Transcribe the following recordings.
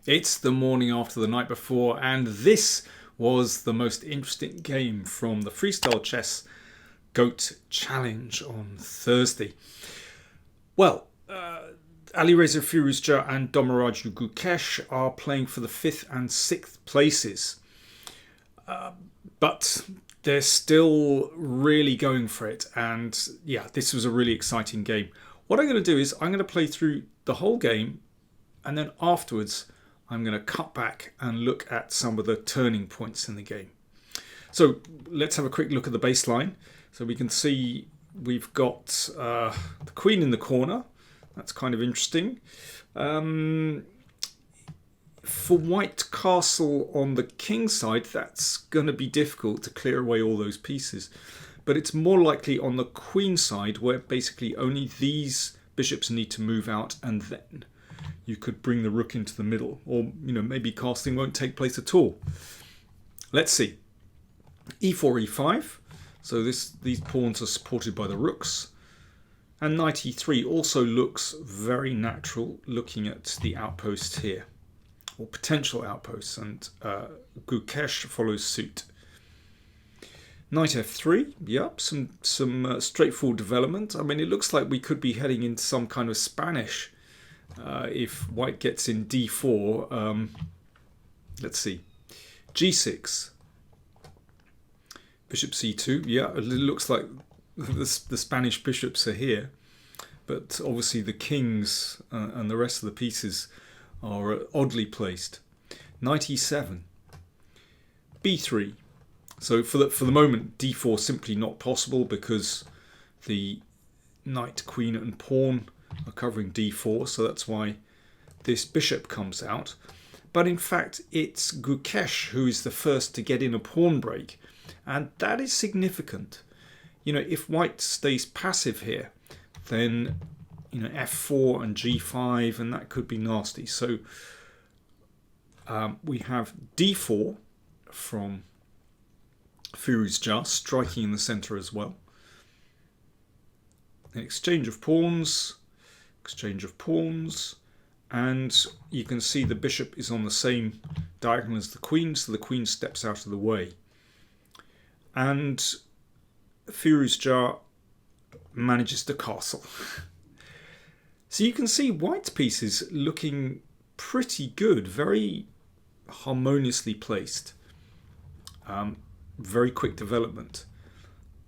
It's the morning after the night before, and this was the most interesting game from the Freestyle Chess GOAT Challenge on Thursday. Well, Alireza Firouzja and Domaraju Gukesh are playing for the 5th and 6th places. But they're still really going for it, and yeah, this was a really exciting game. What I'm going to do is I'm going to play through the whole game, and then afterwards I'm going to cut back and look at some of the turning points in the game. So let's have a quick look at the baseline. So we can see we've got the queen in the corner. That's kind of interesting. For white castle on the king side, that's going to be difficult to clear away all those pieces. But it's more likely on the queen side, where basically only these bishops need to move out, and then you could bring the rook into the middle. Or, maybe castling won't take place at all. Let's see. e4, e5. So these pawns are supported by the rooks. And knight e3 also looks very natural, looking at the outpost here, or potential outposts, and Gukesh follows suit. Knight f3, yep, some straightforward development. I mean, it looks like we could be heading into some kind of Spanish if white gets in d4. Let's see, g6, bishop c2. Yeah, it looks like the Spanish bishops are here, but obviously the kings and the rest of the pieces are oddly placed. Knight e7, b3. So for the moment, d4 simply not possible because the knight, queen, and pawn are covering d4. So that's why this bishop comes out. But in fact, it's Gukesh who is the first to get in a pawn break, and that is significant. If white stays passive here, then f4 and g5, and that could be nasty. So we have d4 from Firouzja, striking in the center as well. An exchange of pawns, and you can see the bishop is on the same diagonal as the queen, so the queen steps out of the way. And Firouzja manages to castle. So you can see white's pieces looking pretty good, very harmoniously placed, very quick development.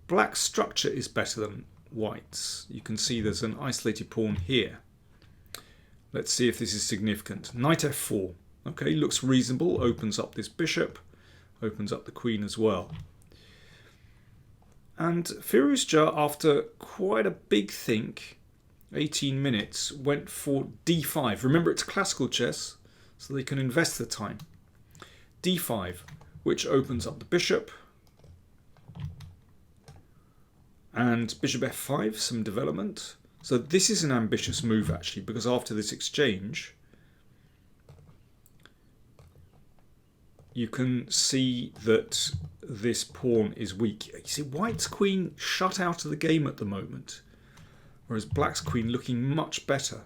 Black's structure is better than white's. You can see there's an isolated pawn here. Let's see if this is significant. Knight f4. Okay, looks reasonable, opens up this bishop, opens up the queen as well. And Firouzja, after quite a big think, 18 minutes, went for d5. Remember, it's classical chess, so they can invest the time. d5, which opens up the bishop. And bishop f5, some development. So this is an ambitious move, actually, because after this exchange, you can see that this pawn is weak. You see, white's queen shut out of the game at the moment, whereas black's queen looking much better.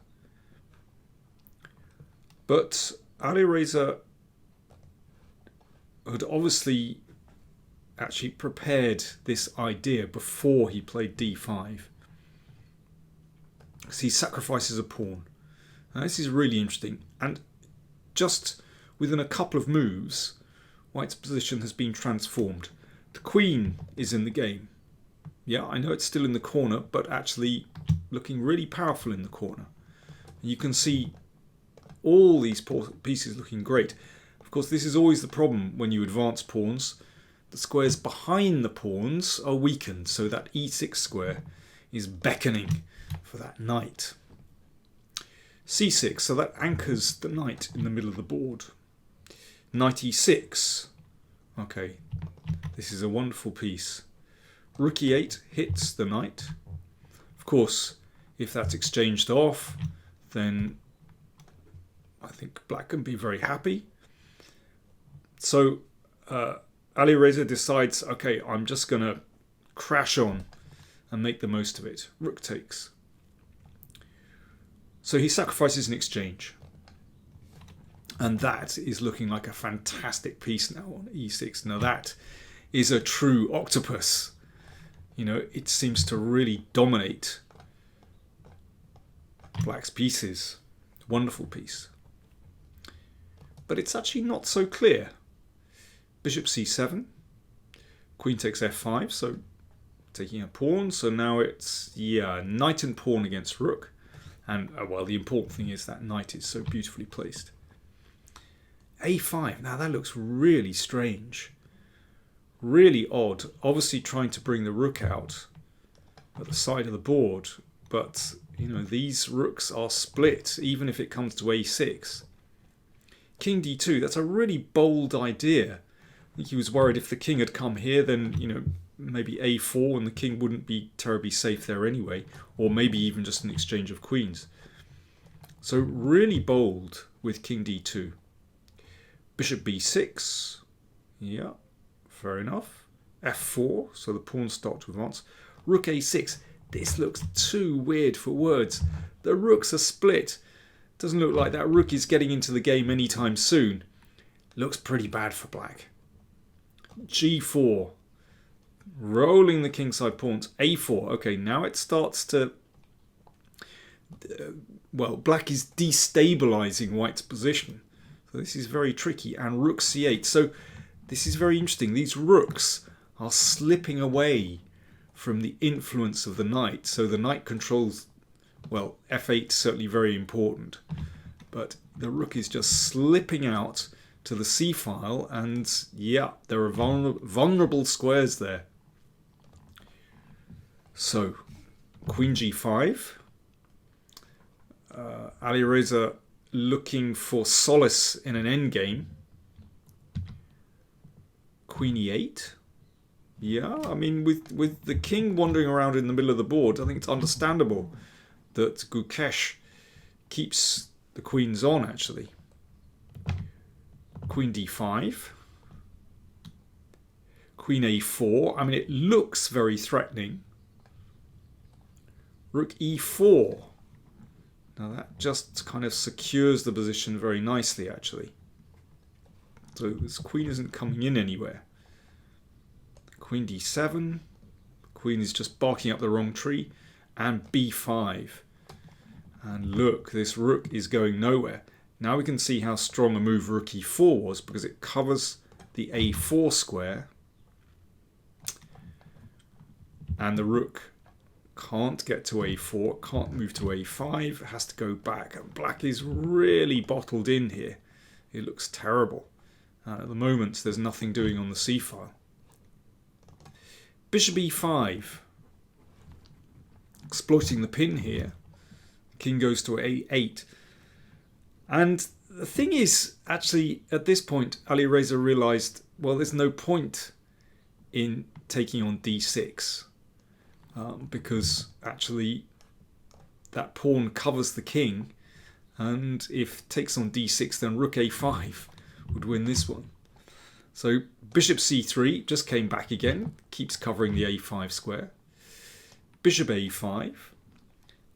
But Alireza had obviously actually prepared this idea before he played d5. So he sacrifices a pawn. Now, this is really interesting. And just within a couple of moves, white's position has been transformed. The queen is in the game. Yeah, I know it's still in the corner, but actually looking really powerful in the corner. You can see all these pieces looking great. Of course, this is always the problem when you advance pawns. The squares behind the pawns are weakened, so that e6 square is beckoning for that knight. c6, so that anchors the knight in the middle of the board. Knight e6. Okay, this is a wonderful piece. Rook e8 hits the knight. Of course, if that's exchanged off, then I think black can be very happy. So Alireza decides, okay, I'm just going to crash on and make the most of it. Rook takes. So he sacrifices an exchange. And that is looking like a fantastic piece now on e6. Now that is a true octopus. You know, it seems to really dominate black's pieces. Wonderful piece. But it's actually not so clear. Bishop c7, queen takes f5, so taking a pawn. So now it's, yeah, knight and pawn against rook. And, well, the important thing is that knight is so beautifully placed. a5, now that looks really strange. Really odd. Obviously trying to bring the rook out at the side of the board. But, you know, these rooks are split, even if it comes to a6. King d2, that's a really bold idea. I think he was worried if the king had come here, then, you know, maybe a4 and the king wouldn't be terribly safe there anyway. Or maybe even just an exchange of queens. So really bold with king d2. Bishop b6. Yeah, fair enough. f4, so the pawns start to advance. Rook a6. This looks too weird for words. The rooks are split. Doesn't look like that rook is getting into the game anytime soon. Looks pretty bad for black. g4. Rolling the kingside pawns. a4. Okay, now it starts to... well, black is destabilizing white's position. So this is very tricky. And rook c8. So this is very interesting. These rooks are slipping away from the influence of the knight. So the knight controls... well, f8 is certainly very important. But the rook is just slipping out to the c-file. And yeah, there are vulnerable squares there. So, queen g5. Alireza looking for solace in an endgame. Queen e8. Yeah, I mean, with the king wandering around in the middle of the board, I think it's understandable that Gukesh keeps the queens on, actually. Queen d5. Queen a4. I mean, it looks very threatening. Rook e4. Now that just kind of secures the position very nicely, actually. So this queen isn't coming in anywhere. Queen d7. Queen is just barking up the wrong tree. And b5. And look, this rook is going nowhere. Now we can see how strong a move rook e4 was, because it covers the a4 square. And the rook can't get to a4, can't move to a5, has to go back. And black is really bottled in here. It looks terrible. And at the moment, there's nothing doing on the c-file. Bishop e5. Exploiting the pin here. King goes to a8. And the thing is, actually, at this point, Alireza realized, well, there's no point in taking on d6. Because actually that pawn covers the king, and if it takes on d6, then rook a5 would win this one. So bishop c3 just came back again, keeps covering the a5 square. Bishop a5,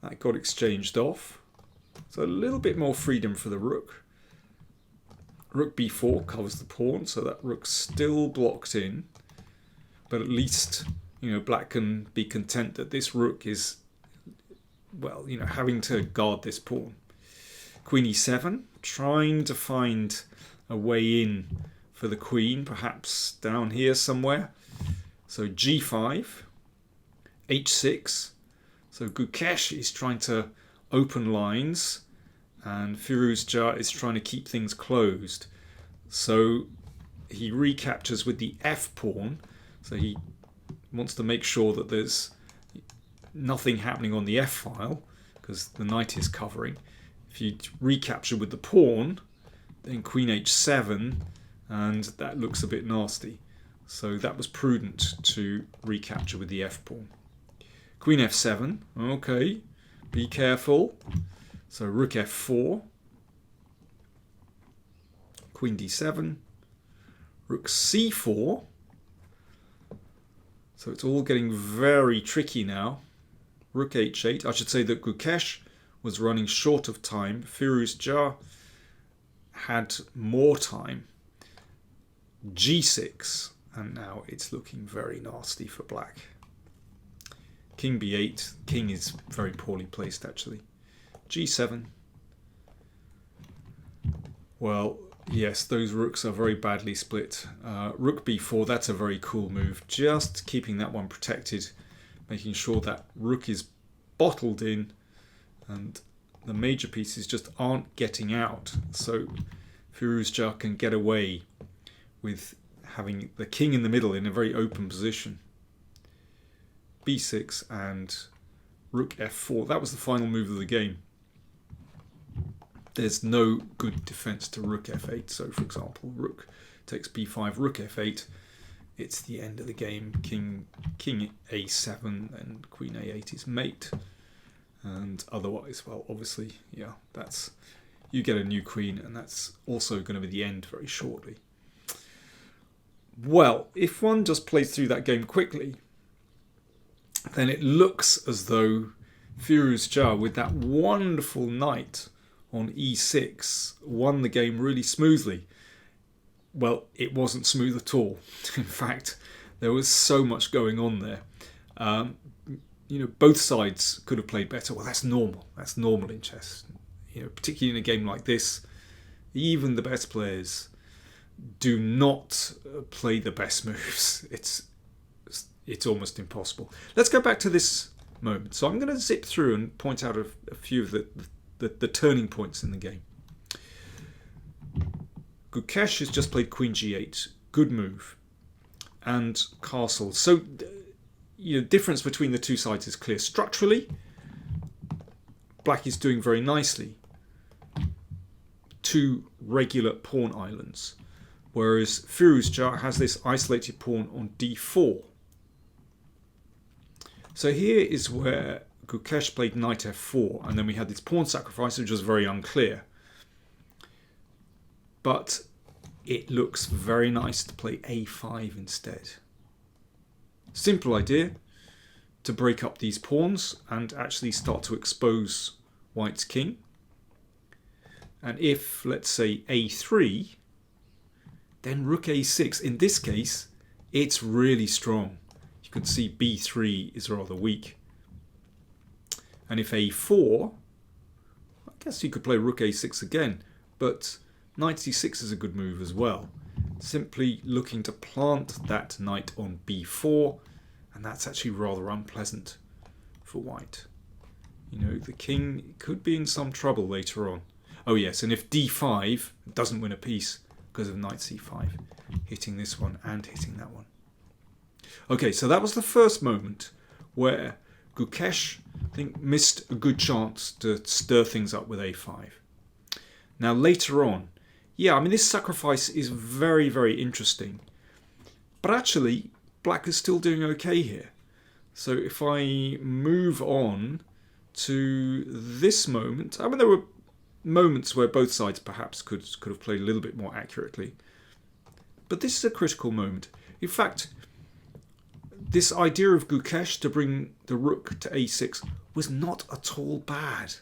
that got exchanged off. So a little bit more freedom for the rook. Rook b4 covers the pawn, so that rook's still blocked in, but at least, you know, black can be content that this rook is, well, you know, having to guard this pawn. Queen e7, trying to find a way in for the queen, perhaps down here somewhere. So g5, h6. So Gukesh is trying to open lines, and Firouzja is trying to keep things closed. So he recaptures with the f pawn. So he wants to make sure that there's nothing happening on the f-file, because the knight is covering. If you recapture with the pawn, then queen h7, and that looks a bit nasty. So that was prudent to recapture with the f-pawn. Queen f7, okay, be careful. So rook f4, queen d7, rook c4. So it's all getting very tricky now. Rook h8. I should say that Gukesh was running short of time. Firouzja had more time. G6, and now it's looking very nasty for black. King b8. King is very poorly placed, actually. G7. Well, yes, those rooks are very badly split. Rook b4, that's a very cool move. Just keeping that one protected, making sure that rook is bottled in and the major pieces just aren't getting out. So Firouzja can get away with having the king in the middle in a very open position. b6 and rook f4. That was the final move of the game. There's no good defense to rook f8. So, for example, rook takes b5, rook f8. It's the end of the game. King a7 and queen a8 is mate. And otherwise, well, obviously, yeah, that's, you get a new queen, and that's also going to be the end very shortly. Well, if one just plays through that game quickly, then it looks as though Firouzja, with that wonderful knight on e6, won the game really smoothly. Well, it wasn't smooth at all. In fact, there was so much going on there. You know, both sides could have played better. Well, that's normal. That's normal in chess. You know, particularly in a game like this, even the best players do not play the best moves. It's almost impossible. Let's go back to this moment. So I'm going to zip through and point out a few of the turning points in the game. Gukesh has just played queen g8. Good move. And castle. So, you know, difference between the two sides is clear. Structurally, black is doing very nicely. Two regular pawn islands. Whereas Firouzja has this isolated pawn on d4. So here is where Gukesh played knight f4, and then we had this pawn sacrifice, which was very unclear. But it looks very nice to play a5 instead. Simple idea, to break up these pawns and actually start to expose white's king. And if, let's say, a3, then rook a6. In this case, it's really strong. You can see b3 is rather weak. And if a4, I guess you could play rook a6 again, but knight c6 is a good move as well. Simply looking to plant that knight on b4, and that's actually rather unpleasant for white. You know, the king could be in some trouble later on. Oh yes, and if d5 doesn't win a piece because of knight c5, hitting this one and hitting that one. Okay, so that was the first moment where Gukesh, I think, missed a good chance to stir things up with a5. Now later on, yeah, I mean, this sacrifice is very, very interesting. But actually, black is still doing okay here. So if I move on to this moment, I mean, there were moments where both sides perhaps could have played a little bit more accurately. But this is a critical moment. In fact, this idea of Gukesh to bring the rook to a6 was not at all bad.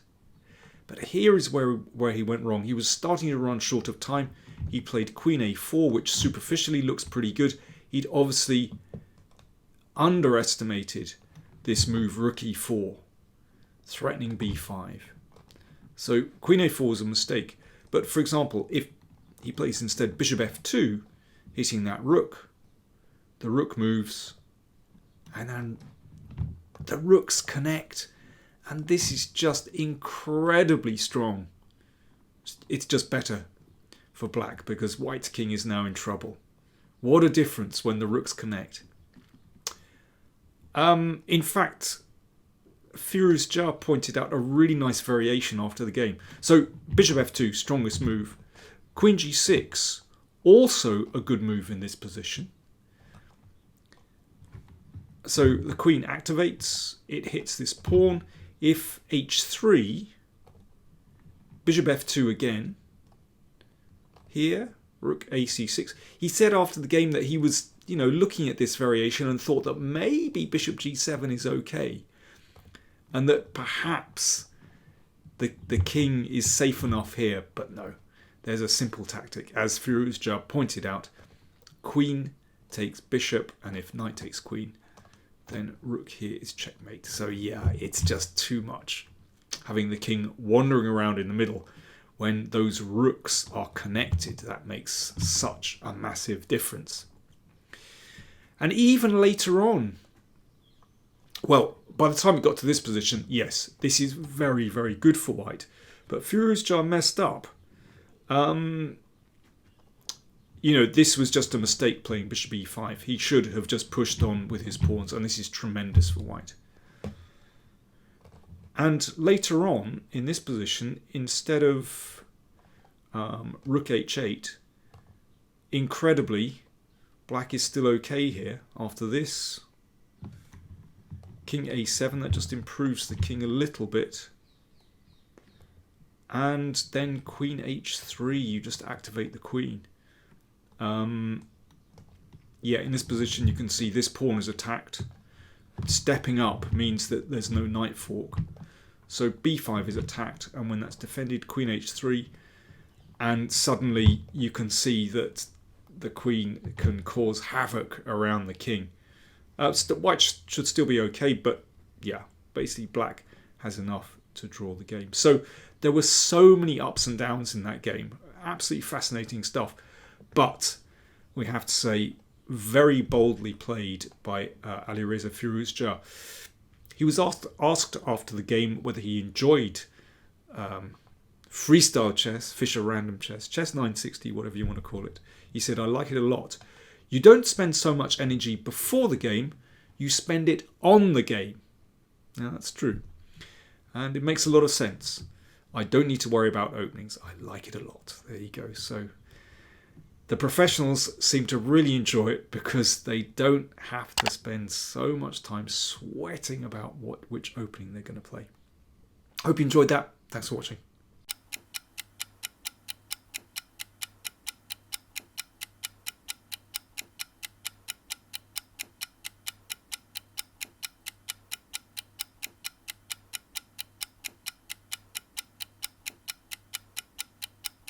But here is where he went wrong. He was starting to run short of time. He played queen a4, which superficially looks pretty good. He'd obviously underestimated this move, rook e4, threatening b5. So queen a4 is a mistake. But for example, if he plays instead bishop f2, hitting that rook, the rook moves, and then the rooks connect. And this is just incredibly strong. It's just better for black because white's king is now in trouble. What a difference when the rooks connect. In fact, Firouzja pointed out a really nice variation after the game. So bishop f2, strongest move. Queen g6, also a good move in this position. So the queen activates, it hits this pawn. If h3, bishop f2 again, here, rook ac6. He said after the game that he was, you know, looking at this variation and thought that maybe bishop g7 is okay. And that perhaps the king is safe enough here, but no. there's a simple tactic. As Firouzja pointed out, queen takes bishop, and if knight takes queen, then rook here is checkmate. So yeah, it's just too much having the king wandering around in the middle when those rooks are connected. That makes such a massive difference. And even later on, well, by the time it got to this position, yes, this is very, very good for white. But Firouzja messed up. This was just a mistake playing bishop e5. He should have just pushed on with his pawns, and this is tremendous for white. And later on, in this position, instead of rook h8, incredibly, black is still okay here after this. King a7, that just improves the king a little bit. And then queen h3, you just activate the queen. Yeah, in this position you can see this pawn is attacked. Stepping up means that there's no knight fork. So b5 is attacked, and when that's defended, queen h3, and suddenly you can see that the queen can cause havoc around the king. White should still be okay, but yeah, basically black has enough to draw the game. So there were so many ups and downs in that game. Absolutely fascinating stuff. But we have to say, very boldly played by Alireza Firouzja. He was asked after the game whether he enjoyed freestyle chess, Fischer random chess, chess 960, whatever you want to call it. He said, I like it a lot. You don't spend so much energy before the game, you spend it on the game. Now that's true. And it makes a lot of sense. I don't need to worry about openings. I like it a lot. There you go. So the professionals seem to really enjoy it because they don't have to spend so much time sweating about which opening they're going to play. Hope you enjoyed that. Thanks for watching.